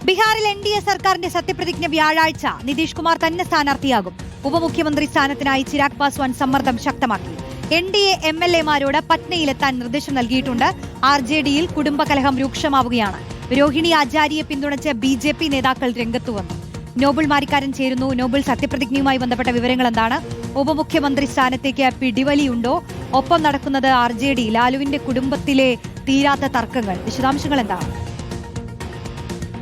ബീഹാറിൽ NDA സർക്കാരിന്റെ സത്യപ്രതിജ്ഞ വ്യാഴാഴ്ച. നിതീഷ് കുമാർ തന്നെ സ്ഥാനാർത്ഥിയാകും. ഉപമുഖ്യമന്ത്രി സ്ഥാനത്തിനായി ചിരാഗ് പാസ്വാൻ സമ്മർദ്ദം ശക്തമാക്കി. NDA MLA-മാരോട് പട്നയിലെത്താൻ നിർദ്ദേശം നൽകിയിട്ടുണ്ട്. RJD-യിൽ കുടുംബകലഹം രൂക്ഷമാവുകയാണ്. രോഹിണി ആചാര്യയെ പിന്തുണച്ച് BJP നേതാക്കൾ രംഗത്തു വന്നു. നോബിൾ മാരിക്കാരൻ ചേരുന്നു. നോബിൾ, സത്യപ്രതിജ്ഞയുമായി ബന്ധപ്പെട്ട വിവരങ്ങൾ എന്താണ്? ഉപമുഖ്യമന്ത്രി സ്ഥാനത്തേക്ക് പിടിവലിയുണ്ടോ? ഒപ്പം നടക്കുന്നത് RJD, ലാലുവിന്റെ കുടുംബത്തിലെ തീരാത്ത തർക്കങ്ങൾ. വിശദാംശങ്ങൾ എന്താണ്?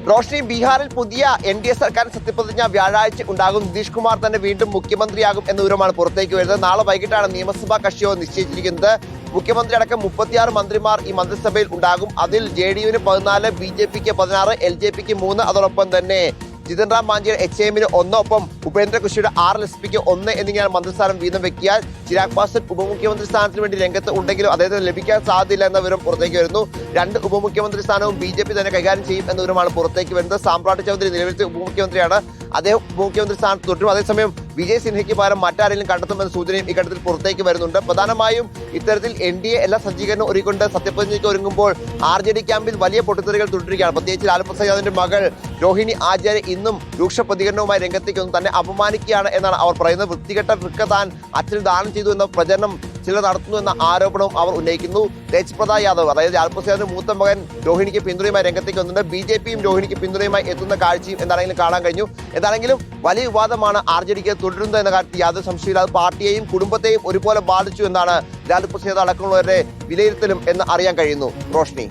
റോഷ്നി, ബീഹാറിൽ പുതിയ NDA സർക്കാർ സത്യപ്രതിജ്ഞ വ്യാഴാഴ്ച ഉണ്ടാകും. നിതീഷ് കുമാർ തന്നെ വീണ്ടും മുഖ്യമന്ത്രിയാകും എന്ന വിവരമാണ് പുറത്തേക്ക് വരുന്നത്. നാളെ വൈകിട്ടാണ് നിയമസഭാ കക്ഷിയോ നിശ്ചയിച്ചിരിക്കുന്നത്. മുഖ്യമന്ത്രി അടക്കം 36 മന്ത്രിമാർ ഈ മന്ത്രിസഭയിൽ ഉണ്ടാകും. അതിൽ JDU-ന് 14, BJP-ക്ക് 16, LJP-ക്ക് 3, അതോടൊപ്പം തന്നെ ജിതൻ റാം മാഞ്ചിയുടെ HM-ന് 1, ഒപ്പം ഉപേന്ദ്ര കൃഷിയുടെ 6, LSP-ക്ക് 1 എന്നിങ്ങനെയാണ് മന്ത്രിസ്ഥാനം വീതം വെക്കിയാൽ. ചിരാഗ് പാസ്വാൻ ഉപമുഖ്യമന്ത്രി സ്ഥാനത്തിന് വേണ്ടി രംഗത്ത് ഉണ്ടെങ്കിലും അദ്ദേഹത്തിന് ലഭിക്കാൻ സാധ്യതയില്ല എന്ന വിവരം പുറത്തേക്ക് വരുന്നു. 2 ഉപമുഖ്യമന്ത്രി സ്ഥാനവും BJP തന്നെ കൈകാര്യം ചെയ്യും എന്ന വിവരമാണ് പുറത്തേക്ക് വരുന്നത്. സാമ്രാട്ട് ചൗധരി നിലവിലത്തെ ഉപമുഖ്യമന്ത്രിയാണ്. അദ്ദേഹം ഉപമുഖ്യമന്ത്രി സ്ഥാനത്ത് തുടരും. അതേസമയം വിജയ് സിൻഹയ്ക്ക് പകരം മറ്റാരെങ്കിലും കണ്ടെത്തുമെന്ന സൂചനയും ഇക്കാര്യത്തിൽ പുറത്തേക്ക് വരുന്നുണ്ട്. പ്രധാനമായും ഇത്തരത്തിൽ NDA എല്ലാ സജ്ജീകരണം ഒരുക്കൊണ്ട് സത്യപ്രതിജ്ഞയ്ക്ക് ഒരുങ്ങുമ്പോൾ RJD ക്യാമ്പിൽ വലിയ പൊട്ടിത്തെറികൾ തുടരുകയാണ്. പ്രത്യേകിച്ച് ലാലു പ്രസാദ് യാദവിന്റെ മകൾ രോഹിണി ആചാര്യ ഇന്നും രൂക്ഷ പ്രതികരണവുമായി രംഗത്തേക്ക് തന്നെ അപമാനിക്കുകയാണ് എന്നാണ് അവർ പറയുന്നത്. വൃത്തികെട്ട വൃക്ക താൻ അച്ഛന് ദാനം ചെയ്തു എന്ന പ്രചരണം ചിലർ നടത്തുന്നു എന്ന ആരോപണവും അവർ ഉന്നയിക്കുന്നു. തേജ്പ്രതാപ് യാദവ്, അതായത് ലാലു പ്രസാദ് യാദവിന്റെ മൂത്ത മകൻ രോഹിണിക്ക് പിന്തുണയുമായി രംഗത്തേക്ക് വന്നിട്ടുണ്ട്. BJP-യും രോഹിണിക്ക് പിന്തുണയുമായി എത്തുന്ന കാഴ്ചയും എന്താണെങ്കിലും കാണാൻ കഴിഞ്ഞു. എന്താണെങ്കിലും വലിയ വിവാദമാണ് RJD-ക്ക് തുടരുന്നത് എന്ന കാര്യത്തിൽ യാതൊരു സംശയമില്ല. അത് പാർട്ടിയെയും കുടുംബത്തെയും ഒരുപോലെ ബാധിച്ചു എന്നാണ് ലാലു പ്രസാദ് അടക്കമുള്ളവരുടെ വിലയിരുത്തലും എന്ന് അറിയാൻ കഴിയുന്നു. റോഷ്നി.